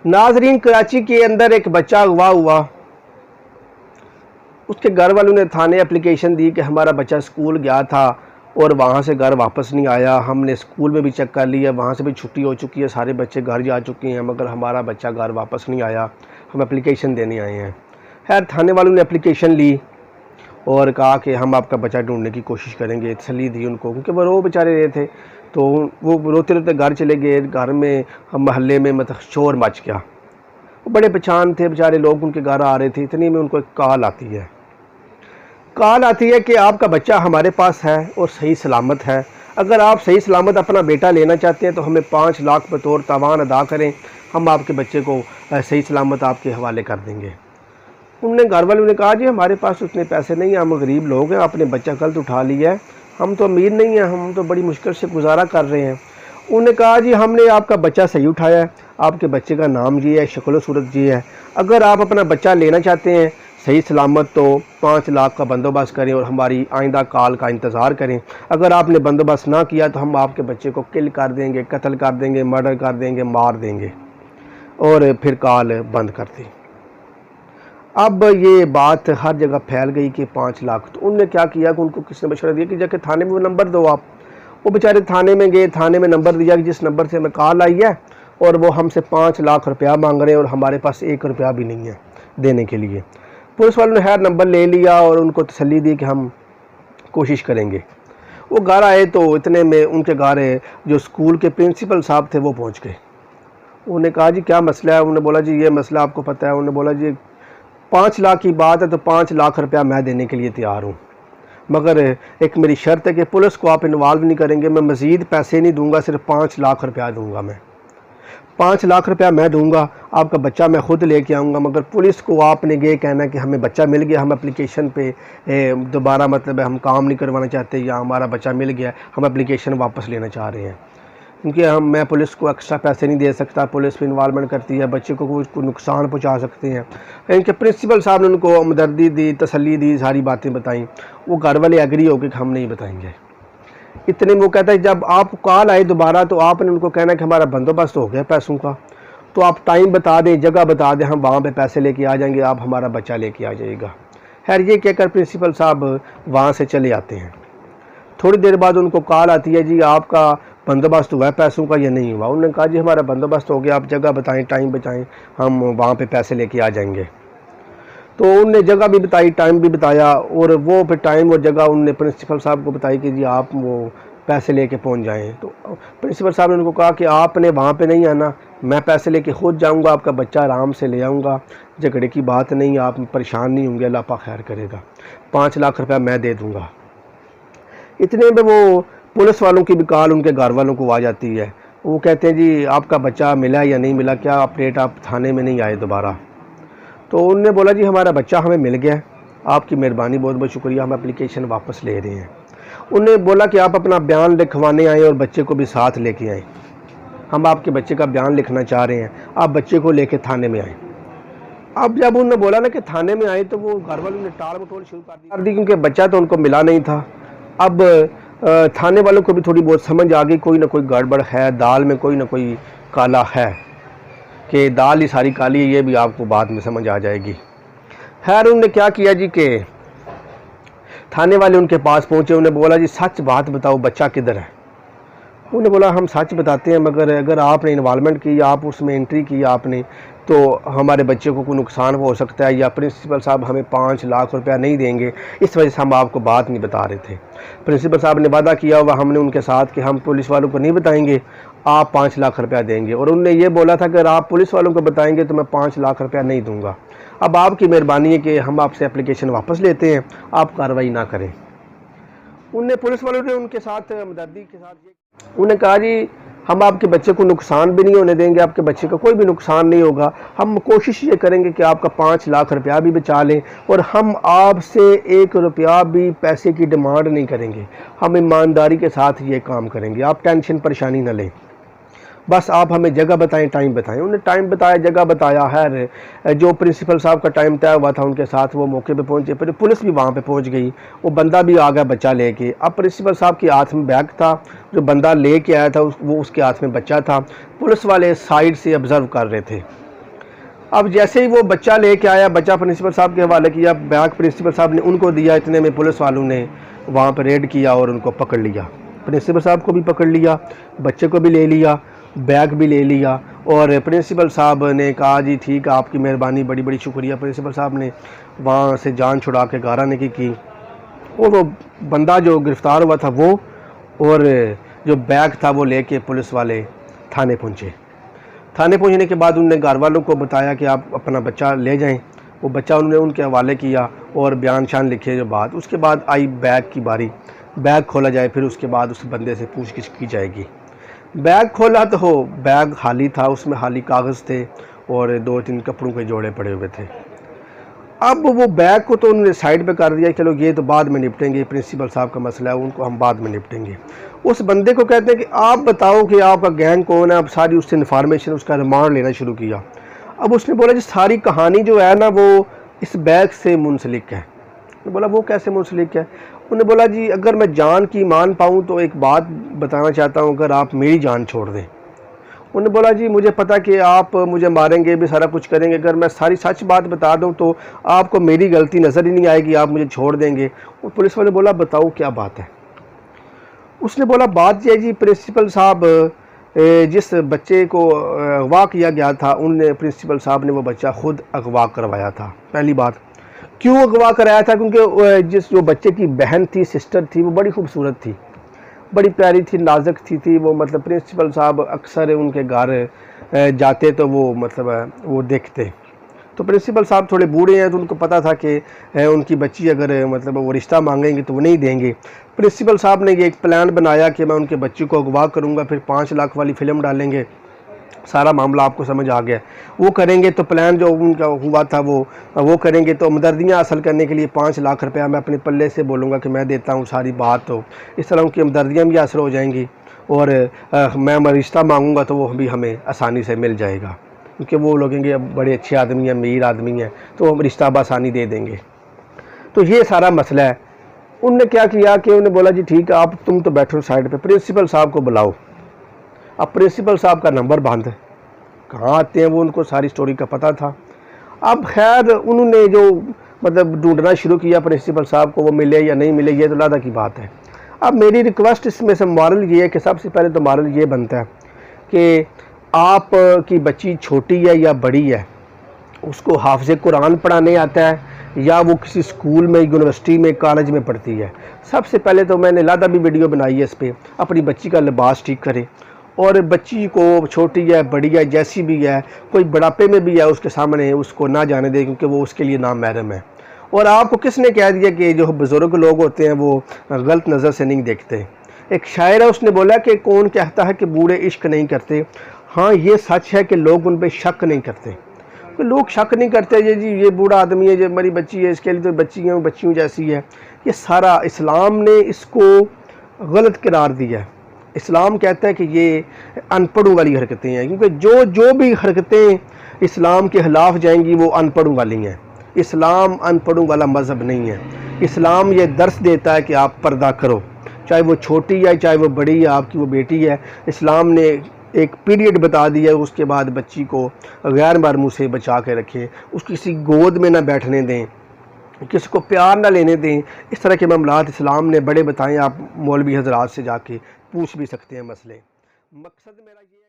नाजरीन, कराची के अंदर एक बच्चा अगवा हुआ। उसके घर वालों ने थाने एप्लीकेशन दी कि हमारा बच्चा स्कूल गया था और वहाँ से घर वापस नहीं आया। हमने स्कूल में भी चेक कर लिया, वहाँ से भी छुट्टी हो चुकी है, सारे बच्चे घर जा चुके हैं, मगर हमारा बच्चा घर वापस नहीं आया। हम एप्लीकेशन देने आए हैं। खैर, थाने वालों ने एप्लीकेशन ली और कहा कि हम आपका बच्चा ढूंढने की कोशिश करेंगे। तसल्ली दी उनको, क्योंकि वो रो बेचारे रहे थे, तो वो रोते रोते घर चले गए। घर में हम महल्ले में मतलब शोर मच गया। वो बड़े परेशान थे बेचारे लोग, उनके घर आ रहे थे। इतनी में उनको एक कॉल आती है कि आपका बच्चा हमारे पास है और सही सलामत है। अगर आप सही सलामत अपना बेटा लेना चाहते हैं तो हमें 5 लाख बतौर तावान अदा करें, हम आपके बच्चे को सही सलामत आपके हवाले कर देंगे। उनने घर वालों ने कहा, जी हमारे पास उतने पैसे नहीं हैं, हम गरीब लोग हैं, आपने बच्चा गलत उठा लिया है, हम तो अमीर नहीं हैं, हम तो बड़ी मुश्किल से गुजारा कर रहे हैं। उन्होंने कहा, जी हमने आपका बच्चा सही उठाया है, आपके बच्चे का नाम ये है, शक्ल सूरत ये है। अगर आप अपना बच्चा लेना चाहते हैं सही सलामत तो 5 लाख का बंदोबस्त करें और हमारी आइंदा कॉल का इंतज़ार करें। अगर आपने बंदोबस्त ना किया तो हम आपके बच्चे को किल कर देंगे, कत्ल कर देंगे, मर्डर कर देंगे, मार देंगे। और फिर कॉल बंद कर दी। अब ये बात हर जगह फैल गई कि 5 लाख। तो उनने क्या किया कि उनको किसने मशवरा दिया कि जाके थाने में वो नंबर दो आप। वो बेचारे थाने में गए, थाने में नंबर दिया कि जिस नंबर से हमें कॉल आई है और वो हमसे 5 लाख रुपया मांग रहे हैं और हमारे पास 1 रुपया भी नहीं है देने के लिए। पुलिस वालों ने खैर नंबर ले लिया और उनको तसल्ली दी कि हम कोशिश करेंगे। वो घर आए तो इतने में उनके घर जो स्कूल के प्रिंसिपल साहब थे वो पहुँच गए। उन्होंने कहा, जी क्या मसला है? उन्होंने बोला, जी ये मसला आपको पता है। उन्होंने बोला, जी 5 लाख की बात है तो 5 लाख रुपया मैं देने के लिए तैयार हूँ, मगर एक मेरी शर्त है कि पुलिस को आप इन्वॉल्व नहीं करेंगे। मैं मज़ीद पैसे नहीं दूंगा, सिर्फ 5 लाख रुपया दूंगा। मैं 5 लाख रुपया मैं दूंगा, आपका बच्चा मैं ख़ुद लेके आऊँगा, मगर पुलिस को आपने ये कहना कि हमें बच्चा मिल गया, हम एप्लीकेशन पे दोबारा मतलब हम काम नहीं करवाना चाहते, या हमारा बच्चा मिल गया, हम एप्लीकेशन वापस लेना चाह रहे हैं। क्योंकि मैं पुलिस को एक्स्ट्रा पैसे नहीं दे सकता, पुलिस भी इन्वॉल्वमेंट करती है, बच्चे को कोई नुकसान पहुंचा सकते हैं। इनके प्रिंसिपल साहब ने उनको हमदर्दी दी, तसल्ली दी, सारी बातें बताई। वो घर वाले एग्री हो गए कि हम नहीं बताएंगे। इतने में वो कहता है, जब आप कॉल आए दोबारा तो आपने उनको कहना कि हमारा बंदोबस्त हो गया पैसों का, तो आप टाइम बता दें, जगह बता दें, हम वहाँ पर पैसे लेके आ जाएंगे, आप हमारा बच्चा लेके आ जाइएगा। खैर, ये कहकर प्रिंसिपल साहब वहाँ से चले आते हैं। थोड़ी देर बाद उनको कॉल आती है, जी आपका बंदोबस्त हुआ है पैसों का या नहीं हुआ? उन्होंने कहा, जी हमारा बंदोबस्त हो गया, आप जगह बताएं, टाइम बताएं, हम वहाँ पे पैसे लेके आ जाएंगे। तो उनने जगह भी बताई, टाइम भी बताया, और वो फिर टाइम और जगह उनने प्रिंसिपल साहब को बताई कि जी आप वो पैसे लेके पहुँच जाएँ। तो प्रिंसिपल साहब ने उनको कहा कि आपने वहाँ पर नहीं आना, मैं पैसे लेके खुद जाऊँगा, आपका बच्चा आराम से ले आऊँगा, झगड़े की बात नहीं, आप परेशान नहीं होंगे, अल्लाह पाक खैर करेगा, 5 लाख रुपया मैं दे दूँगा। इतने में वो पुलिस वालों की भी कॉल उनके घर वालों को आ जाती है। वो कहते हैं, जी आपका बच्चा मिला या नहीं मिला, क्या अपडेट, आप थाने में नहीं आए दोबारा? तो उनने बोला, जी हमारा बच्चा हमें मिल गया, आपकी मेहरबानी, बहुत बहुत शुक्रिया, हम एप्लीकेशन वापस ले रहे हैं। उनने बोला कि आप अपना बयान लिखवाने आए और बच्चे को भी साथ लेके आए, हम आपके बच्चे का बयान लिखना चाह रहे हैं, आप बच्चे को लेके थाने में आए। अब जब उन्होंने बोला ना कि थाने में आए, तो वो घर वालों ने टाल मटोल शुरू कर दी, क्योंकि बच्चा तो उनको मिला नहीं था। अब थाने वालों को भी थोड़ी बहुत समझ आ गई, कोई ना कोई गड़बड़ है, दाल में कोई ना कोई काला है, कि दाल ही सारी काली है, ये भी आपको बाद में समझ आ जाएगी। खैर, उन्होंने क्या किया जी कि थाने वाले उनके पास पहुंचे। उन्हें बोला, जी सच बात बताओ, बच्चा किधर है? उन्होंने बोला, हम सच बताते हैं, मगर अगर आपने इन्वॉल्वमेंट की, आप उसमें एंट्री की आपने, तो हमारे बच्चे को कोई नुकसान हो सकता है, या प्रिंसिपल साहब हमें 5 लाख रुपया नहीं देंगे, इस वजह से हम आपको बात नहीं बता रहे थे। प्रिंसिपल साहब ने वादा किया हुआ हमने उनके साथ कि हम पुलिस वालों को नहीं बताएंगे, आप 5 लाख रुपया देंगे। और उन्होंने ये बोला था कि अगर आप पुलिस वालों को बताएंगे तो मैं 5 लाख रुपया नहीं दूंगा। अब आपकी मेहरबानी है कि हम आपसे एप्लीकेशन वापस लेते हैं, आप कार्रवाई ना करें। उनने पुलिस वालों ने उनके साथ हमदर्दी के साथ उन्हें कहा, जी हम आपके बच्चे को नुकसान भी नहीं होने देंगे, आपके बच्चे का कोई भी नुकसान नहीं होगा, हम कोशिश ये करेंगे कि आपका 5 लाख रुपया भी बचा लें, और हम आपसे 1 रुपया भी पैसे की डिमांड नहीं करेंगे, हम ईमानदारी के साथ ये काम करेंगे, आप टेंशन परेशानी न लें, बस आप हमें जगह बताएं, टाइम बताएं। उन्होंने टाइम बताया, जगह बताया। है जो प्रिंसिपल साहब का टाइम तय हुआ था उनके साथ वो मौके पे पहुंचे, फिर पुलिस भी वहाँ पे पहुंच गई, वो बंदा भी आ गया बच्चा लेके। अब प्रिंसिपल साहब के हाथ में बैग था, जो बंदा लेके आया था वो उसके हाथ में बच्चा था। पुलिस वाले साइड से ऑब्ज़र्व कर रहे थे अब जैसे ही वो बच्चा लेके आया, बच्चा प्रिंसिपल साहब के हवाले किया, बैग प्रिंसिपल साहब ने उनको दिया, इतने में पुलिस वालों ने वहाँ पर रेड किया और उनको पकड़ लिया। प्रिंसिपल साहब को भी पकड़ लिया, बच्चे को भी ले लिया, बैग भी ले लिया। और प्रिंसिपल साहब ने कहा जी ठीक है, आपकी मेहरबानी, बड़ी बड़ी शुक्रिया। प्रिंसिपल साहब ने वहाँ से जान छुड़ा के गाराने की। और वो बंदा जो गिरफ़्तार हुआ था वो, और जो बैग था वो लेके पुलिस वाले थाने पहुँचे। थाने पहुंचने के बाद उन्होंने घर वालों को बताया कि आप अपना बच्चा ले जाएं। वो बच्चा उन्होंने उनके हवाले किया और बयान शान लिखे। जो बात उसके बाद आई बैग की बारी, बैग खोला जाए, फिर उसके बाद उस बंदे से पूछगिछ की जाएगी। बैग खोला तो हो, बैग खाली था, उसमें खाली कागज़ थे और 2-3 कपड़ों के जोड़े पड़े हुए थे। अब वो बैग को तो उन्होंने साइड पे कर दिया, चलो ये तो बाद में निपटेंगे, प्रिंसिपल साहब का मसला है, उनको हम बाद में निपटेंगे। उस बंदे को कहते हैं कि आप बताओ कि आपका गैंग कौन है। अब सारी उससे इन्फॉर्मेशन, उसका रिमांड लेना शुरू किया। अब उसने बोला जी सारी कहानी जो है ना वो इस बैग से मुंसलिक है। उन्होंने बोला वो कैसे मुंसलिक है? उन्होंने बोला जी अगर मैं जान की मान पाऊँ तो एक बात बताना चाहता हूँ, अगर आप मेरी जान छोड़ दें। उन्होंने बोला जी मुझे पता कि आप मुझे मारेंगे भी, सारा कुछ करेंगे, अगर मैं सारी सच बात बता दूं तो आपको मेरी गलती नज़र ही नहीं आएगी, आप मुझे छोड़ देंगे। और पुलिस वाले बोला बताओ क्या बात है। उसने बोला बात यह जी प्रिंसिपल साहब जिस बच्चे को अगवा किया गया था, उनने प्रिंसिपल साहब ने वो बच्चा खुद अगवा करवाया था। पहली बात, क्यों अगवा कराया था? क्योंकि जो बच्चे की बहन थी, सिस्टर थी, वो बड़ी खूबसूरत थी, बड़ी प्यारी थी, नाजुक थी वो। मतलब प्रिंसिपल साहब अक्सर उनके घर जाते तो वो मतलब वो देखते। तो प्रिंसिपल साहब थोड़े बूढ़े हैं तो उनको पता था कि उनकी बच्ची अगर मतलब वो रिश्ता मांगेंगे तो वो नहीं देंगे। प्रिंसिपल साहब ने ये एक प्लान बनाया कि मैं उनके बच्ची को अगवा करूँगा, फिर 5 लाख वाली फ़िल्म डालेंगे। सारा मामला आपको समझ आ गया। वो करेंगे तो प्लान जो उनका हुआ था वो करेंगे तो हमदर्दियाँ हासिल करने के लिए 5 लाख रुपया मैं अपने पल्ले से बोलूँगा कि मैं देता हूँ, सारी बात तो इस तरह उनकी हमदर्दियाँ भी हासिल हो जाएंगी। और मैं रिश्ता मांगूंगा तो वो भी हमें आसानी से मिल जाएगा, क्योंकि वो लोगेंगे बड़े अच्छे आदमी हैं, अमीर आदमी हैं, तो हम रिश्ता आसानी दे देंगे। तो ये सारा मसला है। उनने क्या किया कि उन्होंने बोला जी ठीक है, आप तुम तो बैठो साइड पे, प्रिंसिपल साहब को बुलाओ। अब प्रिंसिपल साहब का नंबर बंद है, कहाँ आते हैं वो, उनको सारी स्टोरी का पता था। अब खैर उन्होंने जो मतलब ढूंढना शुरू किया प्रिंसिपल साहब को, वो मिले या नहीं मिले ये तो लादा की बात है। अब मेरी रिक्वेस्ट इसमें से मॉरल ये है कि सबसे पहले तो मॉरल ये बनता है कि आप की बच्ची छोटी है या बड़ी है, उसको हाफ़िज़ कुरान पढ़ाने आता है या वो किसी स्कूल में, यूनिवर्सिटी में, कॉलेज में पढ़ती है, सबसे पहले तो मैंने लादा भी वीडियो बनाई है इस पर, अपनी बच्ची का लिबास ठीक करें। और बच्ची को छोटी है, बड़ी है, जैसी भी है, कोई बुढ़ापे में भी है, उसके सामने उसको ना जाने दे, क्योंकि वो उसके लिए नामहरम है। और आपको किसने कह दिया कि जो बुज़ुर्ग लोग होते हैं वो गलत नज़र से नहीं देखते? एक शायर है, उसने बोला कि कौन कहता है कि बूढ़े इश्क नहीं करते। हाँ ये सच है कि लोग उन पर शक नहीं करते, तो लोग शक नहीं करते ये जी ये बूढ़ा आदमी है, जो हमारी बच्ची है, इसके लिए तो बच्ची है, वो बच्चियों जैसी है। ये सारा इस्लाम ने इसको गलत करार दिया है। इस्लाम कहता है कि ये अनपढ़ों वाली हरकतें हैं, क्योंकि जो भी हरकतें इस्लाम के ख़िलाफ़ जाएंगी वो अनपढ़ों वाली हैं। इस्लाम अनपढ़ों वाला मज़हब नहीं है। इस्लाम ये दर्स देता है कि आप पर्दा करो, चाहे वो छोटी है, चाहे वो बड़ी है, आपकी वो बेटी है। इस्लाम ने एक पीरियड बता दिया है, उसके बाद बच्ची को गैर महरमों से बचा के रखें, उसको किसी गोद में ना बैठने दें, किसी को प्यार ना लेने दें। इस तरह के मामलात इस्लाम ने बड़े बताएं, आप मौलवी हजरात से जाके पूछ भी सकते हैं मसले। मकसद मेरा ये